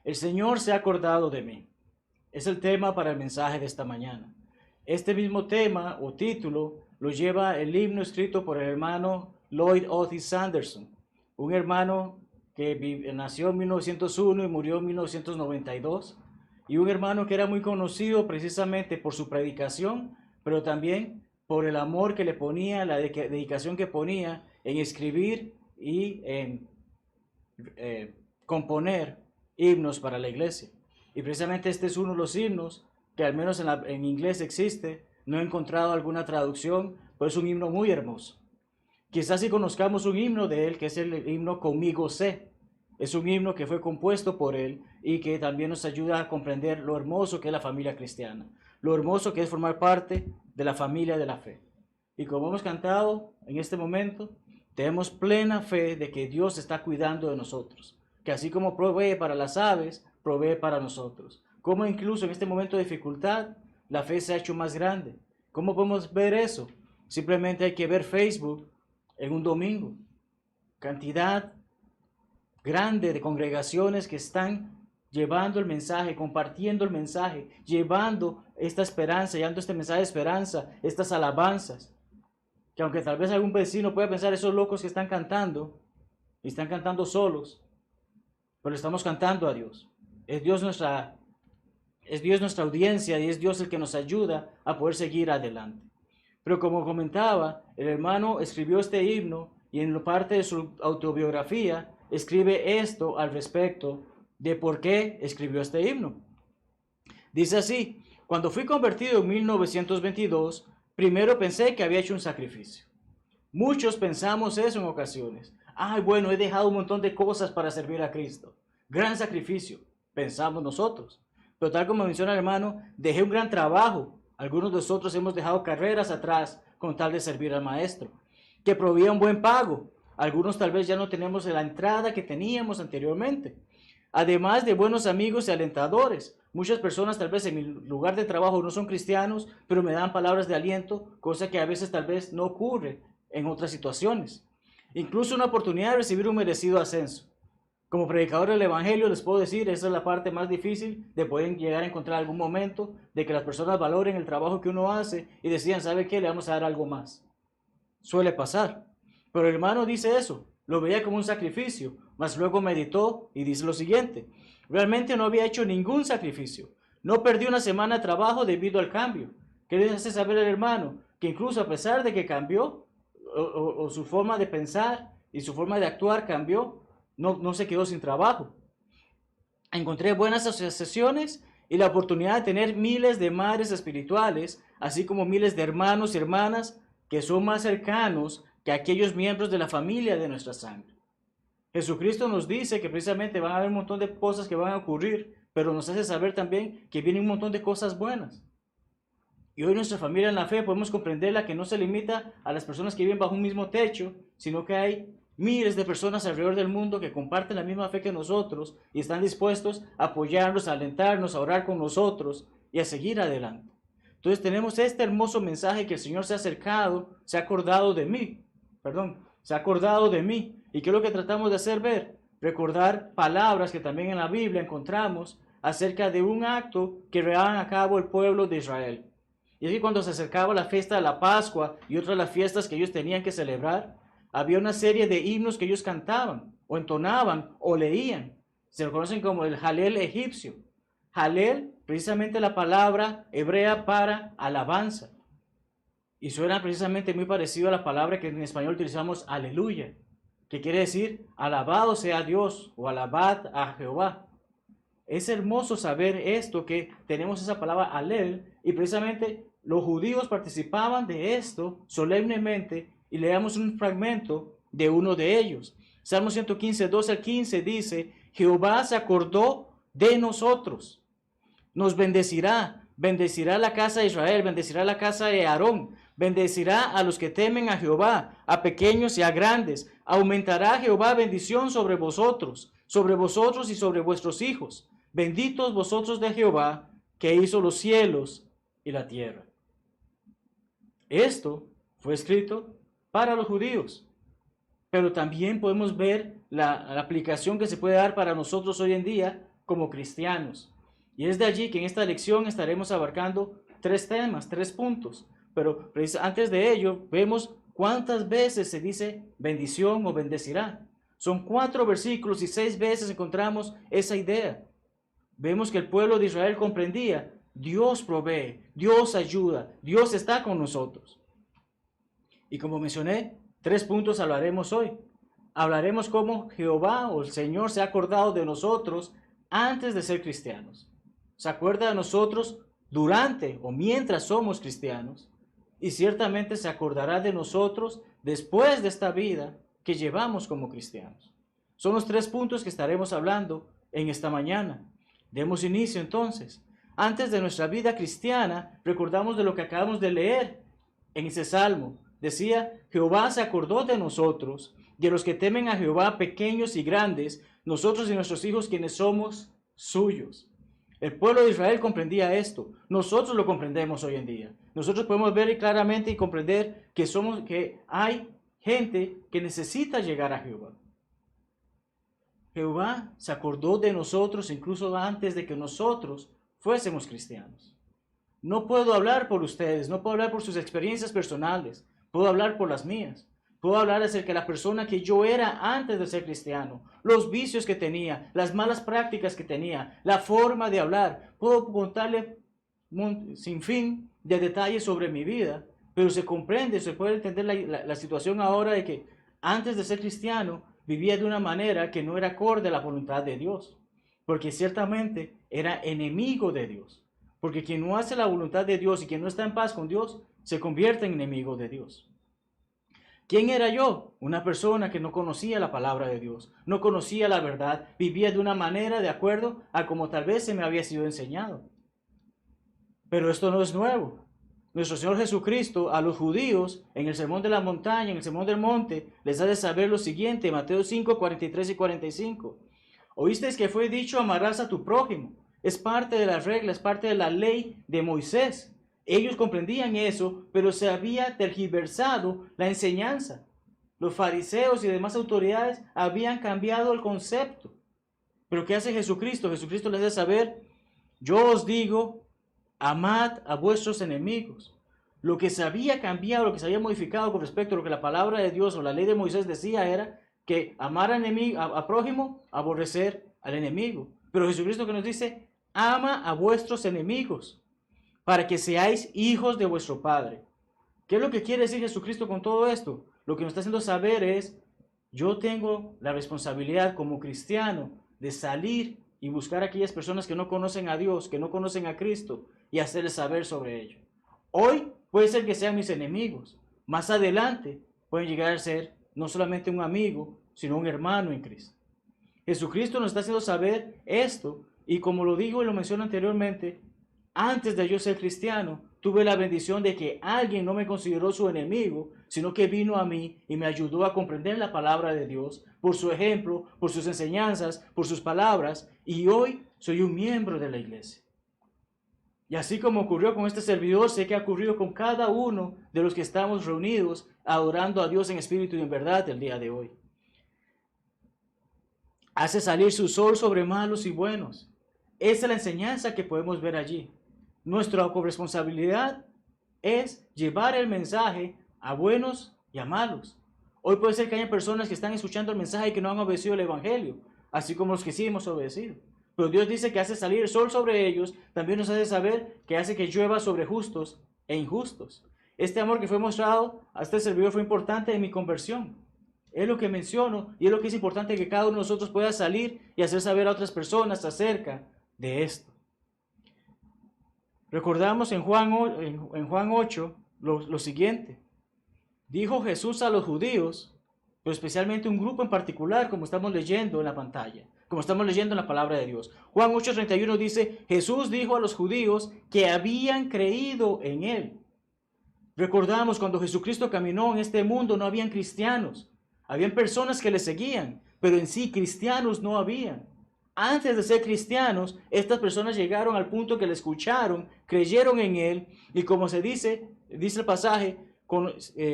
El Señor se ha acordado de mí. Es el tema para el mensaje de esta mañana. Este mismo tema o título lo lleva el himno escrito por el hermano Lloyd Otis Sanderson, un hermano que nació en 1901 y murió en 1992, y un hermano que era muy conocido precisamente por su predicación, pero también por el amor que le ponía, la dedicación que ponía en escribir y en componer himnos para la iglesia. Y precisamente este es uno de los himnos que al menos en inglés existe. No he encontrado alguna traducción, pero es un himno muy hermoso. Quizás si conozcamos un himno de él, que es el himno Conmigo sé. Es un himno que fue compuesto por él y que también nos ayuda a comprender lo hermoso que es la familia cristiana, lo hermoso que es formar parte de la familia de la fe. Y como hemos cantado en este momento, tenemos plena fe de que Dios está cuidando de nosotros, que así como provee para las aves, provee para nosotros. Como incluso en este momento de dificultad, la fe se ha hecho más grande. ¿Cómo podemos ver eso? Simplemente hay que ver Facebook en un domingo. Cantidad grande de congregaciones que están llevando el mensaje, compartiendo el mensaje, llevando esta esperanza, llevando este mensaje de esperanza, estas alabanzas. Que aunque tal vez algún vecino pueda pensar, esos locos que están cantando, y están cantando solos, pero estamos cantando a Dios. Es Dios nuestra audiencia y es Dios el que nos ayuda a poder seguir adelante. Pero como comentaba, el hermano escribió este himno y en parte de su autobiografía escribe esto al respecto de por qué escribió este himno. Dice así: cuando fui convertido en 1922, primero pensé que había hecho un sacrificio. Muchos pensamos eso en ocasiones. Ay, bueno, he dejado un montón de cosas para servir a Cristo. Gran sacrificio, pensamos nosotros. Pero tal como menciona el hermano, dejé un gran trabajo. Algunos de nosotros hemos dejado carreras atrás con tal de servir al maestro, que proveía un buen pago. Algunos tal vez ya no tenemos la entrada que teníamos anteriormente. Además de buenos amigos y alentadores. Muchas personas tal vez en mi lugar de trabajo no son cristianos, pero me dan palabras de aliento, cosa que a veces tal vez no ocurre en otras situaciones. Incluso una oportunidad de recibir un merecido ascenso. Como predicador del Evangelio les puedo decir, esa es la parte más difícil de poder llegar a encontrar algún momento de que las personas valoren el trabajo que uno hace y decidan, ¿sabe qué? Le vamos a dar algo más. Suele pasar. Pero el hermano dice eso, lo veía como un sacrificio, mas luego meditó y dice lo siguiente: realmente no había hecho ningún sacrificio. No perdí una semana de trabajo debido al cambio. ¿Qué le hace saber el hermano? Que incluso a pesar de que cambió, o su forma de pensar y su forma de actuar cambió, no se quedó sin trabajo. Encontré buenas asociaciones y la oportunidad de tener miles de madres espirituales, así como miles de hermanos y hermanas que son más cercanos que aquellos miembros de la familia de nuestra sangre. Jesucristo nos dice que precisamente van a haber un montón de cosas que van a ocurrir, pero nos hace saber también que vienen un montón de cosas buenas. Y hoy nuestra familia en la fe podemos comprenderla, que no se limita a las personas que viven bajo un mismo techo, sino que hay miles de personas alrededor del mundo que comparten la misma fe que nosotros y están dispuestos a apoyarnos, a alentarnos, a orar con nosotros y a seguir adelante. Entonces tenemos este hermoso mensaje que el Señor se ha acordado de mí, se ha acordado de mí. ¿Y qué es lo que tratamos de hacer ver? Recordar palabras que también en la Biblia encontramos acerca de un acto que llevaban a cabo el pueblo de Israel. Y es que cuando se acercaba la fiesta de la Pascua y otras las fiestas que ellos tenían que celebrar, había una serie de himnos que ellos cantaban, o entonaban, o leían. Se lo conocen como el Halel egipcio. Halel, precisamente la palabra hebrea para alabanza. Y suena precisamente muy parecido a la palabra que en español utilizamos, aleluya, que quiere decir alabado sea Dios o alabad a Jehová. Es hermoso saber esto, que tenemos esa palabra alel, y precisamente los judíos participaban de esto solemnemente, y leamos un fragmento de uno de ellos. Salmo 115, 12 al 15 dice: Jehová se acordó de nosotros, nos bendecirá, bendecirá la casa de Israel, bendecirá la casa de Aarón, bendecirá a los que temen a Jehová, a pequeños y a grandes. Aumentará Jehová bendición sobre vosotros y sobre vuestros hijos. Benditos vosotros de Jehová, que hizo los cielos y la tierra. Esto fue escrito para los judíos. Pero también podemos ver la aplicación que se puede dar para nosotros hoy en día como cristianos. Y es de allí que en esta lección estaremos abarcando 3 temas, 3 puntos. Pero antes de ello, vemos cuántas veces se dice bendición o bendecirá. Son 4 versículos y 6 veces encontramos esa idea. Vemos que el pueblo de Israel comprendía, Dios provee, Dios ayuda, Dios está con nosotros. Y como mencioné, 3 puntos hablaremos hoy. Hablaremos cómo Jehová o el Señor se ha acordado de nosotros antes de ser cristianos. Se acuerda de nosotros durante o mientras somos cristianos. Y ciertamente se acordará de nosotros después de esta vida que llevamos como cristianos. Son los 3 puntos que estaremos hablando en esta mañana. Demos inicio entonces. Antes de nuestra vida cristiana, recordamos de lo que acabamos de leer en ese salmo. Decía, Jehová se acordó de nosotros, de los que temen a Jehová, pequeños y grandes, nosotros y nuestros hijos quienes somos suyos. El pueblo de Israel comprendía esto. Nosotros lo comprendemos hoy en día. Nosotros podemos ver claramente y comprender que hay gente que necesita llegar a Jehová. Jehová se acordó de nosotros incluso antes de que nosotros fuésemos cristianos. No puedo hablar por ustedes, no puedo hablar por sus experiencias personales, puedo hablar por las mías. Puedo hablar acerca de la persona que yo era antes de ser cristiano, los vicios que tenía, las malas prácticas que tenía, la forma de hablar. Puedo contarle sin fin de detalles sobre mi vida, pero se comprende, se puede entender la situación ahora de que antes de ser cristiano vivía de una manera que no era acorde a la voluntad de Dios, porque ciertamente era enemigo de Dios, porque quien no hace la voluntad de Dios y quien no está en paz con Dios, se convierte en enemigo de Dios. ¿Quién era yo? Una persona que no conocía la palabra de Dios, no conocía la verdad, vivía de una manera de acuerdo a como tal vez se me había sido enseñado. Pero esto no es nuevo. Nuestro Señor Jesucristo a los judíos en el Sermón de la Montaña, en el Sermón del Monte, les ha de saber lo siguiente, Mateo 5, 43 y 45. Oísteis que fue dicho, amarás a tu prójimo. Es parte de las reglas, es parte de la ley de Moisés. Ellos comprendían eso, pero se había tergiversado la enseñanza. Los fariseos y demás autoridades habían cambiado el concepto. Pero ¿qué hace Jesucristo? Jesucristo les hace saber, yo os digo, amad a vuestros enemigos. Lo que se había cambiado, lo que se había modificado con respecto a lo que la palabra de Dios o la ley de Moisés decía era que amar a prójimo, aborrecer al enemigo. Pero Jesucristo que nos dice, ama a vuestros enemigos, para que seáis hijos de vuestro Padre. ¿Qué es lo que quiere decir Jesucristo con todo esto? Lo que nos está haciendo saber es, yo tengo la responsabilidad como cristiano de salir y buscar a aquellas personas que no conocen a Dios, que no conocen a Cristo, y hacerles saber sobre ello. Hoy puede ser que sean mis enemigos. Más adelante pueden llegar a ser no solamente un amigo, sino un hermano en Cristo. Jesucristo nos está haciendo saber esto, y como lo digo y lo menciono anteriormente, antes de yo ser cristiano, tuve la bendición de que alguien no me consideró su enemigo, sino que vino a mí y me ayudó a comprender la palabra de Dios, por su ejemplo, por sus enseñanzas, por sus palabras, y hoy soy un miembro de la iglesia. Y así como ocurrió con este servidor, sé que ha ocurrido con cada uno de los que estamos reunidos adorando a Dios en espíritu y en verdad el día de hoy. Hace salir su sol sobre malos y buenos. Esa es la enseñanza que podemos ver allí. Nuestra corresponsabilidad es llevar el mensaje a buenos y a malos. Hoy puede ser que haya personas que están escuchando el mensaje y que no han obedecido el evangelio, así como los que sí hemos obedecido. Pero Dios dice que hace salir el sol sobre ellos, también nos hace saber que hace que llueva sobre justos e injustos. Este amor que fue mostrado a este servidor fue importante en mi conversión. Es lo que menciono y es lo que es importante que cada uno de nosotros pueda salir y hacer saber a otras personas acerca de esto. Recordamos en Juan 8 lo siguiente. Dijo Jesús a los judíos, pero especialmente un grupo en particular, como estamos leyendo en la pantalla, como estamos leyendo en la palabra de Dios. Juan 8:31 dice, Jesús dijo a los judíos que habían creído en él. Recordamos cuando Jesucristo caminó en este mundo no habían cristianos. Habían personas que le seguían, pero en sí cristianos no habían. Antes de ser cristianos, estas personas llegaron al punto que le escucharon, creyeron en él, y como se dice el pasaje,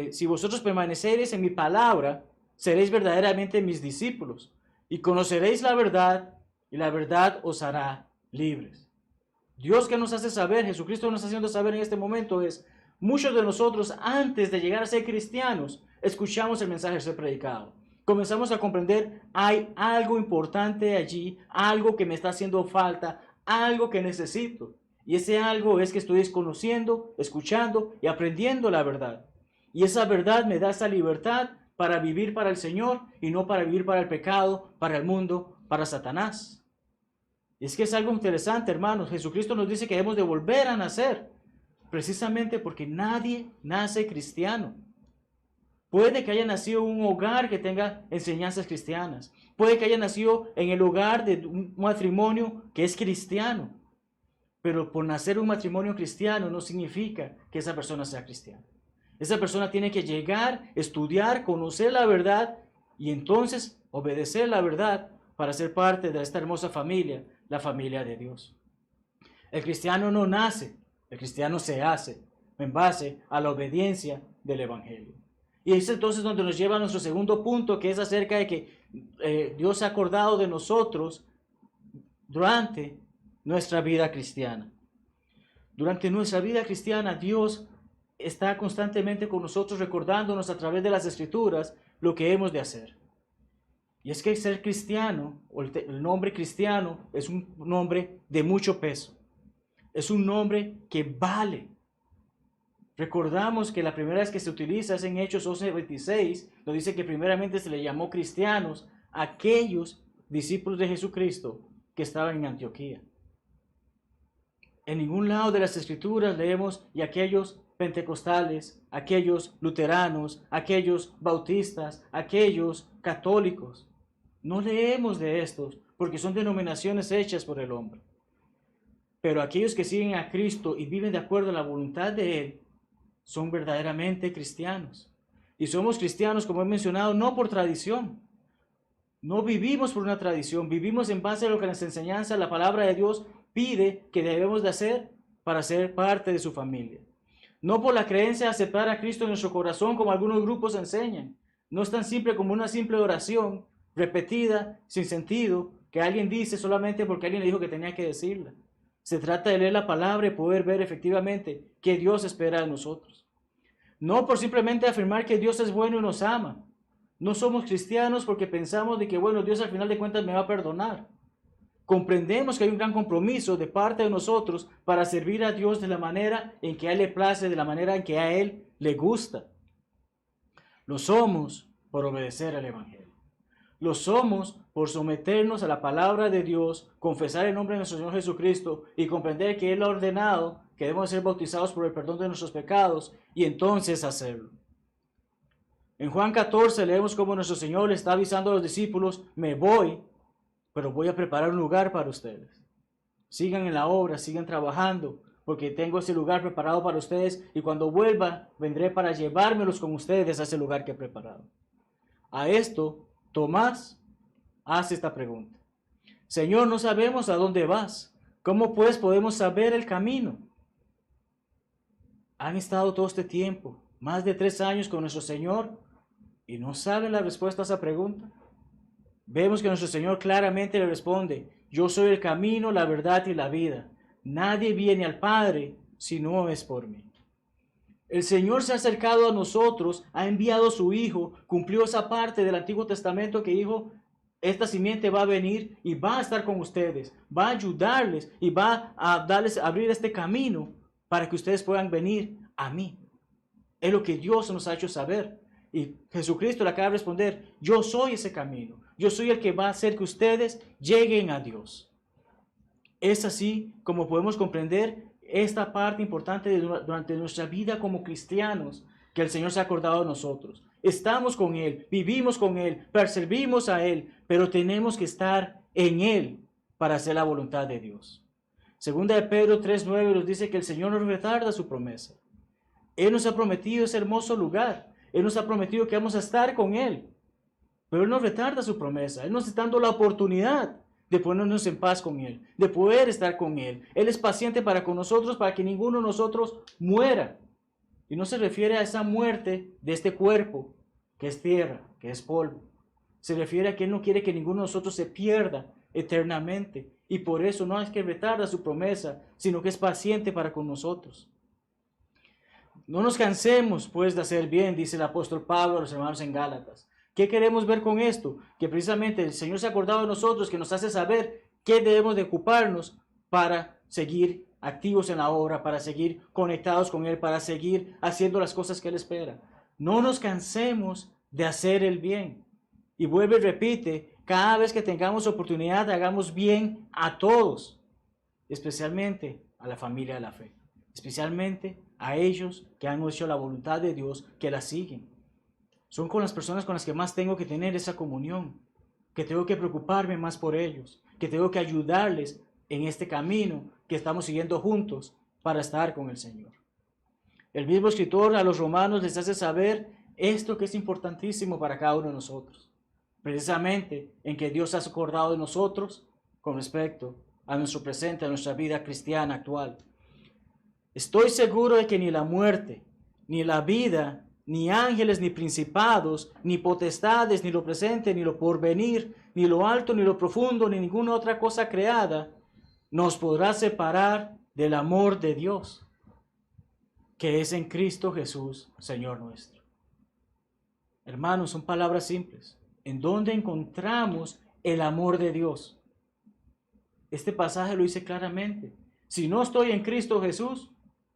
si vosotros permaneceréis en mi palabra, seréis verdaderamente mis discípulos y conoceréis la verdad y la verdad os hará libres. Dios que nos hace saber, Jesucristo nos está haciendo saber en este momento es, muchos de nosotros antes de llegar a ser cristianos, escuchamos el mensaje ser predicado. Comenzamos a comprender, hay algo importante allí, algo que me está haciendo falta, algo que necesito. Y ese algo es que estoy conociendo, escuchando y aprendiendo la verdad. Y esa verdad me da esa libertad para vivir para el Señor y no para vivir para el pecado, para el mundo, para Satanás. Y es que es algo interesante, hermanos. Jesucristo nos dice que debemos de volver a nacer, precisamente porque nadie nace cristiano. Puede que haya nacido en un hogar que tenga enseñanzas cristianas. Puede que haya nacido en el hogar de un matrimonio que es cristiano. Pero por nacer en un matrimonio cristiano no significa que esa persona sea cristiana. Esa persona tiene que llegar, estudiar, conocer la verdad y entonces obedecer la verdad para ser parte de esta hermosa familia, la familia de Dios. El cristiano no nace, el cristiano se hace en base a la obediencia del Evangelio. Y es entonces donde nos lleva a nuestro segundo punto, que es acerca de que Dios se ha acordado de nosotros durante nuestra vida cristiana. Durante nuestra vida cristiana, Dios está constantemente con nosotros recordándonos a través de las Escrituras lo que hemos de hacer. Y es que ser cristiano, o el nombre cristiano, es un nombre de mucho peso. Es un nombre que vale. Recordamos que la primera vez que se utiliza es en Hechos 11:26, nos dice que primeramente se le llamó cristianos a aquellos discípulos de Jesucristo que estaban en Antioquía. En ningún lado de las Escrituras leemos y aquellos pentecostales, aquellos luteranos, aquellos bautistas, aquellos católicos. No leemos de estos porque son denominaciones hechas por el hombre. Pero aquellos que siguen a Cristo y viven de acuerdo a la voluntad de Él, son verdaderamente cristianos. Y somos cristianos, como he mencionado, no por tradición. No vivimos por una tradición, vivimos en base a lo que las enseñanzas, la palabra de Dios pide que debemos de hacer para ser parte de su familia. No por la creencia de aceptar a Cristo en nuestro corazón, como algunos grupos enseñan. No es tan simple como una simple oración repetida, sin sentido, que alguien dice solamente porque alguien le dijo que tenía que decirla. Se trata de leer la palabra y poder ver efectivamente qué Dios espera de nosotros. No por simplemente afirmar que Dios es bueno y nos ama. No somos cristianos porque pensamos de que, bueno, Dios al final de cuentas me va a perdonar. Comprendemos que hay un gran compromiso de parte de nosotros para servir a Dios de la manera en que a Él le place, de la manera en que a Él le gusta. Lo somos por obedecer al Evangelio. Lo somos por someternos a la palabra de Dios, confesar el nombre de nuestro Señor Jesucristo y comprender que Él ha ordenado que debemos ser bautizados por el perdón de nuestros pecados y entonces hacerlo. En Juan 14 leemos cómo nuestro Señor le está avisando a los discípulos, me voy, pero voy a preparar un lugar para ustedes. Sigan en la obra, sigan trabajando, porque tengo ese lugar preparado para ustedes y cuando vuelva vendré para llevármelos con ustedes a ese lugar que he preparado. A esto Tomás hace esta pregunta. Señor, no sabemos a dónde vas. ¿Cómo pues podemos saber el camino? Han estado todo este tiempo, más de 3 años con nuestro Señor, y no saben la respuesta a esa pregunta. Vemos que nuestro Señor claramente le responde, yo soy el camino, la verdad y la vida. Nadie viene al Padre si no es por mí. El Señor se ha acercado a nosotros, ha enviado a su Hijo, cumplió esa parte del Antiguo Testamento que dijo, esta simiente va a venir y va a estar con ustedes, va a ayudarles y va a abrir este camino para que ustedes puedan venir a mí. Es lo que Dios nos ha hecho saber. Y Jesucristo le acaba de responder, yo soy ese camino, yo soy el que va a hacer que ustedes lleguen a Dios. Es así como podemos comprender esta parte importante durante nuestra vida como cristianos, que el Señor se ha acordado de nosotros. Estamos con Él, vivimos con Él, servimos a Él, pero tenemos que estar en Él para hacer la voluntad de Dios. Segunda de Pedro 3:9 nos dice que el Señor no retarda su promesa. Él nos ha prometido ese hermoso lugar. Él nos ha prometido que vamos a estar con Él. Pero Él no retarda su promesa. Él nos está dando la oportunidad de ponernos en paz con Él, de poder estar con Él. Él es paciente para con nosotros, para que ninguno de nosotros muera. Y no se refiere a esa muerte de este cuerpo, que es tierra, que es polvo. Se refiere a que Él no quiere que ninguno de nosotros se pierda eternamente. Y por eso no es que retarda su promesa, sino que es paciente para con nosotros. No nos cansemos, pues, de hacer bien, dice el apóstol Pablo a los hermanos en Gálatas. ¿Qué queremos ver con esto? Que precisamente el Señor se ha acordado de nosotros, que nos hace saber qué debemos de ocuparnos para seguir activos en la obra, para seguir conectados con Él, para seguir haciendo las cosas que Él espera. No nos cansemos de hacer el bien. Y vuelve y repite, cada vez que tengamos oportunidad, hagamos bien a todos, especialmente a la familia de la fe, especialmente a ellos que han hecho la voluntad de Dios, que la siguen. Son con las personas con las que más tengo que tener esa comunión, que tengo que preocuparme más por ellos, que tengo que ayudarles en este camino que estamos siguiendo juntos para estar con el Señor. El mismo escritor a los romanos les hace saber esto que es importantísimo para cada uno de nosotros, precisamente en que Dios ha acordado de nosotros con respecto a nuestro presente, a nuestra vida cristiana actual. Estoy seguro de que ni la muerte, ni la vida, ni ángeles, ni principados, ni potestades, ni lo presente, ni lo porvenir, ni lo alto, ni lo profundo, ni ninguna otra cosa creada, nos podrá separar del amor de Dios, que es en Cristo Jesús, Señor nuestro. Hermanos, son palabras simples. ¿En dónde encontramos el amor de Dios? Este pasaje lo dice claramente. Si no estoy en Cristo Jesús,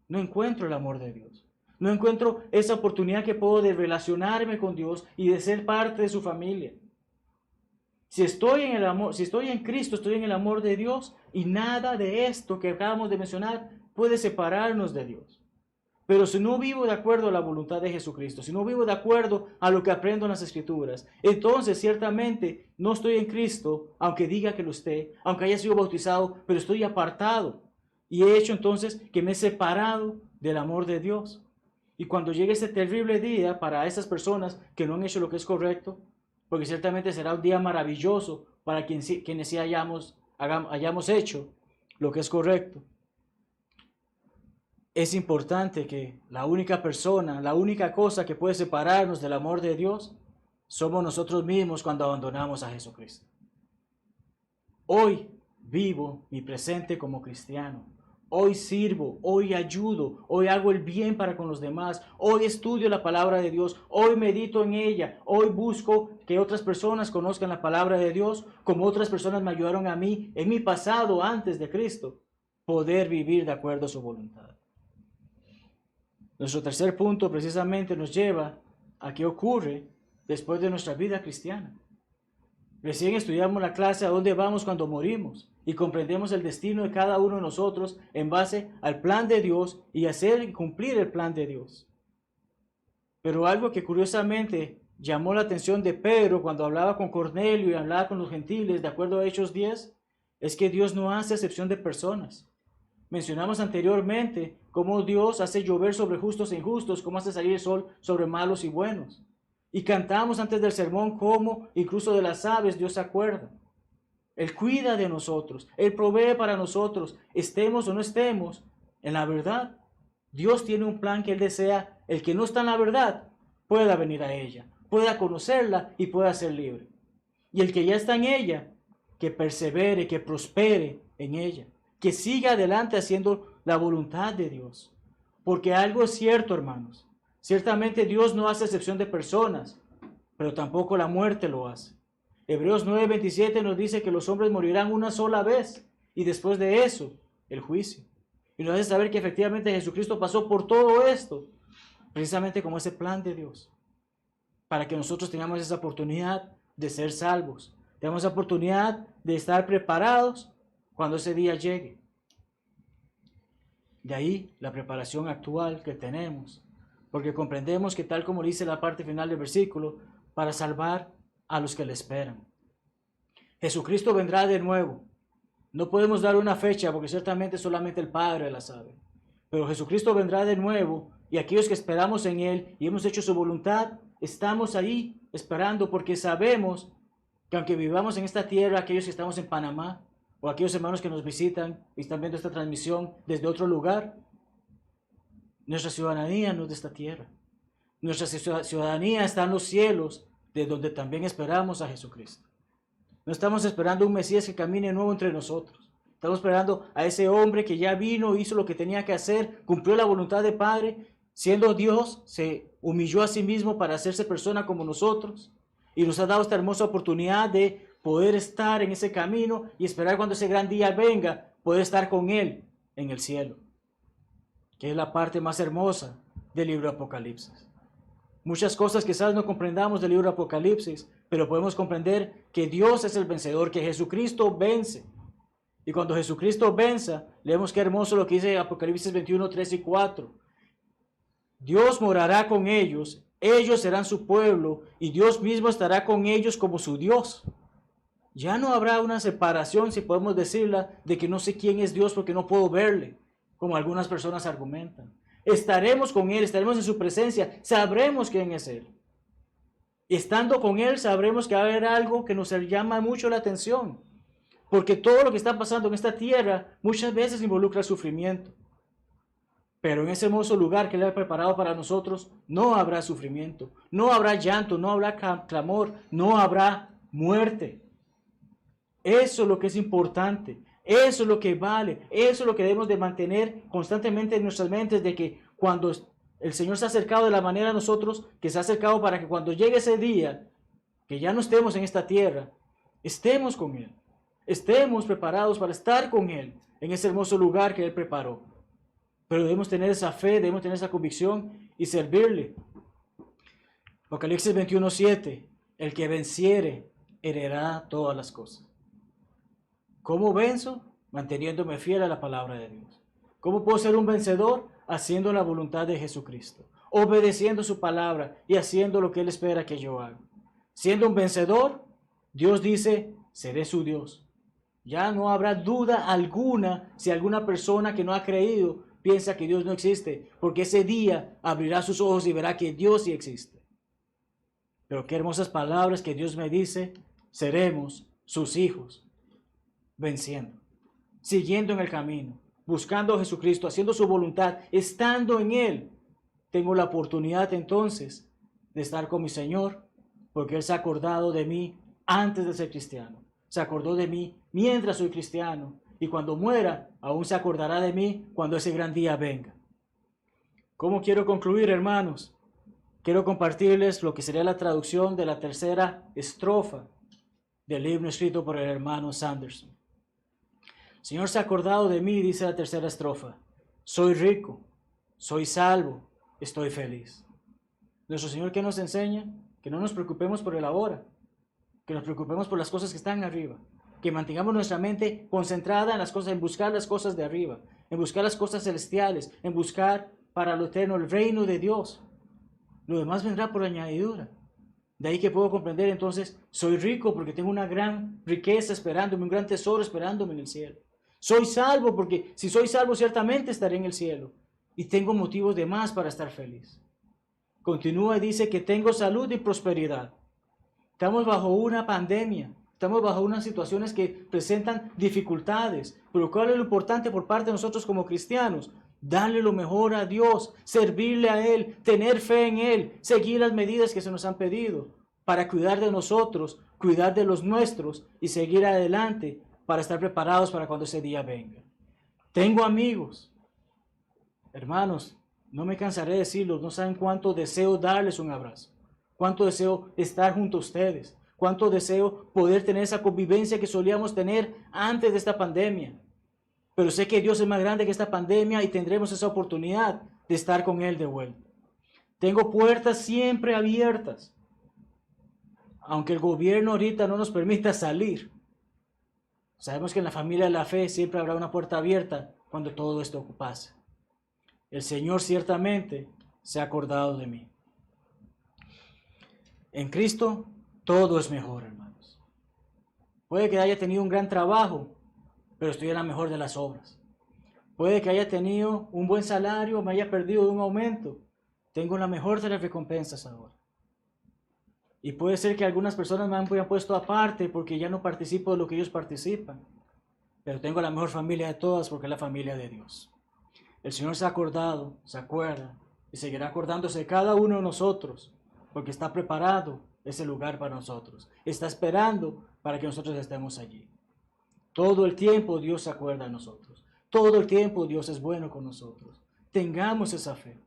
no encuentro el amor de Dios. No encuentro esa oportunidad que puedo de relacionarme con Dios y de ser parte de su familia. Si estoy en el amor, si estoy en Cristo, estoy en el amor de Dios, y nada de esto que acabamos de mencionar puede separarnos de Dios. Pero si no vivo de acuerdo a la voluntad de Jesucristo, si no vivo de acuerdo a lo que aprendo en las Escrituras, entonces ciertamente no estoy en Cristo, aunque diga que lo esté, aunque haya sido bautizado, pero estoy apartado. Y he hecho entonces que me he separado del amor de Dios. Y cuando llegue ese terrible día para esas personas que no han hecho lo que es correcto, porque ciertamente será un día maravilloso para quienes sí hayamos hecho lo que es correcto. Es importante que la única persona, la única cosa que puede separarnos del amor de Dios, somos nosotros mismos cuando abandonamos a Jesucristo. Hoy vivo mi presente como cristiano. Hoy sirvo, hoy ayudo, hoy hago el bien para con los demás, hoy estudio la palabra de Dios, hoy medito en ella, hoy busco que otras personas conozcan la palabra de Dios, como otras personas me ayudaron a mí en mi pasado antes de Cristo, poder vivir de acuerdo a su voluntad. Nuestro tercer punto precisamente nos lleva a qué ocurre después de nuestra vida cristiana. Recién estudiamos la clase a dónde vamos cuando morimos y comprendemos el destino de cada uno de nosotros en base al plan de Dios y hacer y cumplir el plan de Dios. Pero algo que curiosamente llamó la atención de Pedro cuando hablaba con Cornelio y hablaba con los gentiles, de acuerdo a Hechos 10, es que Dios no hace excepción de personas. Mencionamos anteriormente cómo Dios hace llover sobre justos e injustos, cómo hace salir el sol sobre malos y buenos. Y cantamos antes del sermón cómo incluso de las aves Dios se acuerda. Él cuida de nosotros, Él provee para nosotros, estemos o no estemos en la verdad. Dios tiene un plan que Él desea, el que no está en la verdad pueda venir a ella, pueda conocerla y pueda ser libre. Y el que ya está en ella, que persevere, que prospere en ella, que siga adelante haciendo la voluntad de Dios. Porque algo es cierto, hermanos. Ciertamente Dios no hace excepción de personas, pero tampoco la muerte lo hace. Hebreos 9:27 nos dice que los hombres morirán una sola vez y después de eso, el juicio. Y nos hace saber que efectivamente Jesucristo pasó por todo esto, precisamente como ese plan de Dios, para que nosotros tengamos esa oportunidad de ser salvos, tengamos esa oportunidad de estar preparados cuando ese día llegue. De ahí la preparación actual que tenemos, porque comprendemos que tal como dice la parte final del versículo, para salvar a los que le esperan. Jesucristo vendrá de nuevo. No podemos dar una fecha porque ciertamente solamente el Padre la sabe. Pero Jesucristo vendrá de nuevo y aquellos que esperamos en Él y hemos hecho su voluntad, estamos ahí esperando porque sabemos que aunque vivamos en esta tierra, aquellos que estamos en Panamá o aquellos hermanos que nos visitan y están viendo esta transmisión desde otro lugar, Nuestra ciudadanía no es de esta tierra. Nuestra ciudadanía está en los cielos, de donde también esperamos a Jesucristo. No estamos esperando un Mesías que camine nuevo entre nosotros. Estamos esperando a ese hombre que ya vino, hizo lo que tenía que hacer, cumplió la voluntad del Padre, siendo Dios, se humilló a sí mismo para hacerse persona como nosotros y nos ha dado esta hermosa oportunidad de poder estar en ese camino y esperar cuando ese gran día venga, poder estar con Él en el cielo, que es la parte más hermosa del libro de Apocalipsis. Muchas cosas quizás no comprendamos del libro de Apocalipsis, pero podemos comprender que Dios es el vencedor, que Jesucristo vence. Y cuando Jesucristo venza, leemos qué hermoso lo que dice Apocalipsis 21, 3 y 4. Dios morará con ellos, ellos serán su pueblo, y Dios mismo estará con ellos como su Dios. Ya no habrá una separación, si podemos decirla, de que no sé quién es Dios porque no puedo verle, como algunas personas argumentan. Estaremos con Él, estaremos en su presencia, sabremos quién es Él. Estando con Él, sabremos que va a haber algo que nos llama mucho la atención, porque todo lo que está pasando en esta tierra muchas veces involucra sufrimiento. Pero en ese hermoso lugar que Él ha preparado para nosotros, no habrá sufrimiento, no habrá llanto, no habrá clamor, no habrá muerte. Eso es lo que es importante, eso es lo que vale, eso es lo que debemos de mantener constantemente en nuestras mentes, de que cuando el Señor se ha acercado de la manera a nosotros, que se ha acercado para que cuando llegue ese día, que ya no estemos en esta tierra, estemos con Él, estemos preparados para estar con Él en ese hermoso lugar que Él preparó. Pero debemos tener esa fe, debemos tener esa convicción y servirle. Apocalipsis 21:7, el que venciere heredará todas las cosas. ¿Cómo venzo? Manteniéndome fiel a la palabra de Dios. ¿Cómo puedo ser un vencedor? Haciendo la voluntad de Jesucristo, obedeciendo su palabra y haciendo lo que Él espera que yo haga. Siendo un vencedor, Dios dice, seré su Dios. Ya no habrá duda alguna si alguna persona que no ha creído piensa que Dios no existe, porque ese día abrirá sus ojos y verá que Dios sí existe. Pero qué hermosas palabras que Dios me dice, seremos sus hijos, venciendo, siguiendo en el camino, buscando a Jesucristo, haciendo su voluntad, estando en Él. Tengo la oportunidad entonces de estar con mi Señor, porque Él se ha acordado de mí antes de ser cristiano. Se acordó de mí mientras soy cristiano, y cuando muera, aún se acordará de mí cuando ese gran día venga. ¿Cómo quiero concluir, hermanos? Quiero compartirles lo que sería la traducción de la tercera estrofa del himno escrito por el hermano Sanderson. El Señor se ha acordado de mí, dice la tercera estrofa. Soy rico, soy salvo, estoy feliz. Nuestro Señor, ¿qué nos enseña? Que no nos preocupemos por el ahora, que nos preocupemos por las cosas que están arriba, que mantengamos nuestra mente concentrada en las cosas, en buscar las cosas de arriba, en buscar las cosas celestiales, en buscar para lo eterno el reino de Dios. Lo demás vendrá por añadidura. De ahí que puedo comprender entonces, soy rico porque tengo una gran riqueza esperándome, un gran tesoro esperándome en el cielo. Soy salvo porque si soy salvo ciertamente estaré en el cielo. Y tengo motivos de más para estar feliz. Continúa y dice que tengo salud y prosperidad. Estamos bajo una pandemia. Estamos bajo unas situaciones que presentan dificultades. Pero ¿cuál es lo importante por parte de nosotros como cristianos? Darle lo mejor a Dios, servirle a Él, tener fe en Él, seguir las medidas que se nos han pedido para cuidar de nosotros, cuidar de los nuestros y seguir adelante para estar preparados para cuando ese día venga. Tengo amigos, hermanos, no me cansaré de decirlo, no saben cuánto deseo darles un abrazo, cuánto deseo estar junto a ustedes, cuánto deseo poder tener esa convivencia que solíamos tener antes de esta pandemia. Pero sé que Dios es más grande que esta pandemia y tendremos esa oportunidad de estar con Él de vuelta. Tengo puertas siempre abiertas, aunque el gobierno ahorita no nos permita salir. Sabemos que en la familia de la fe siempre habrá una puerta abierta cuando todo esto pase. El Señor ciertamente se ha acordado de mí. En Cristo todo es mejor, hermanos. Puede que haya tenido un gran trabajo, pero estoy en la mejor de las obras. Puede que haya tenido un buen salario, me haya perdido de un aumento. Tengo la mejor de las recompensas ahora. Y puede ser que algunas personas me han puesto aparte porque ya no participo de lo que ellos participan. Pero tengo la mejor familia de todas porque es la familia de Dios. El Señor se ha acordado, se acuerda y seguirá acordándose de cada uno de nosotros, porque está preparado ese lugar para nosotros. Está esperando para que nosotros estemos allí. Todo el tiempo Dios se acuerda de nosotros. Todo el tiempo Dios es bueno con nosotros. Tengamos esa fe.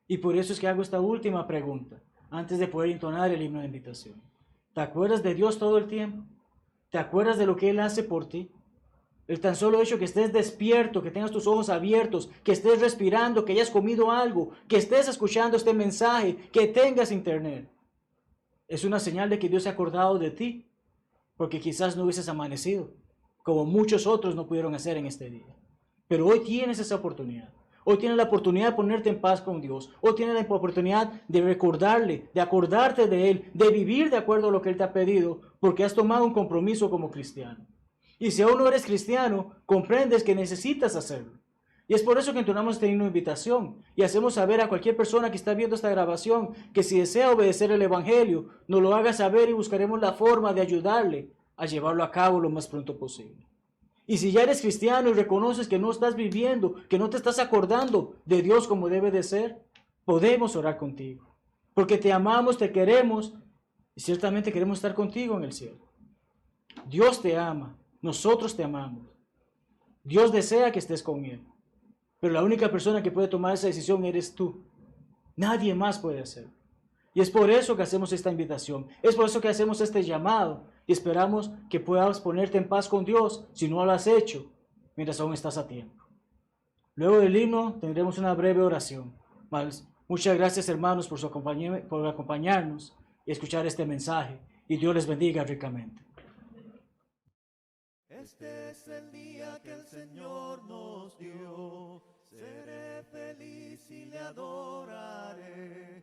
Y por eso es que hago esta última pregunta, antes de poder entonar el himno de invitación. ¿Te acuerdas de Dios todo el tiempo? ¿Te acuerdas de lo que Él hace por ti? El tan solo hecho que estés despierto, que tengas tus ojos abiertos, que estés respirando, que hayas comido algo, que estés escuchando este mensaje, que tengas internet, es una señal de que Dios se ha acordado de ti, porque quizás no hubieses amanecido, como muchos otros no pudieron hacer en este día. Pero hoy tienes esa oportunidad. Hoy tienes la oportunidad de ponerte en paz con Dios. Hoy tienes la oportunidad de recordarle, de acordarte de Él, de vivir de acuerdo a lo que Él te ha pedido, porque has tomado un compromiso como cristiano. Y si aún no eres cristiano, comprendes que necesitas hacerlo. Y es por eso que entonamos este himno de invitación y hacemos saber a cualquier persona que está viendo esta grabación que si desea obedecer el Evangelio, nos lo haga saber y buscaremos la forma de ayudarle a llevarlo a cabo lo más pronto posible. Y si ya eres cristiano y reconoces que no estás viviendo, que no te estás acordando de Dios como debe de ser, podemos orar contigo. Porque te amamos, te queremos y ciertamente queremos estar contigo en el cielo. Dios te ama. Nosotros te amamos. Dios desea que estés con Él. Pero la única persona que puede tomar esa decisión eres tú. Nadie más puede hacerlo. Y es por eso que hacemos esta invitación. Es por eso que hacemos este llamado. Y esperamos que puedas ponerte en paz con Dios si no lo has hecho, mientras aún estás a tiempo. Luego del himno tendremos una breve oración. Muchas gracias, hermanos, por acompañarnos y escuchar este mensaje. Y Dios les bendiga ricamente. Este es el día que el Señor nos dio, seré feliz y le adoraré.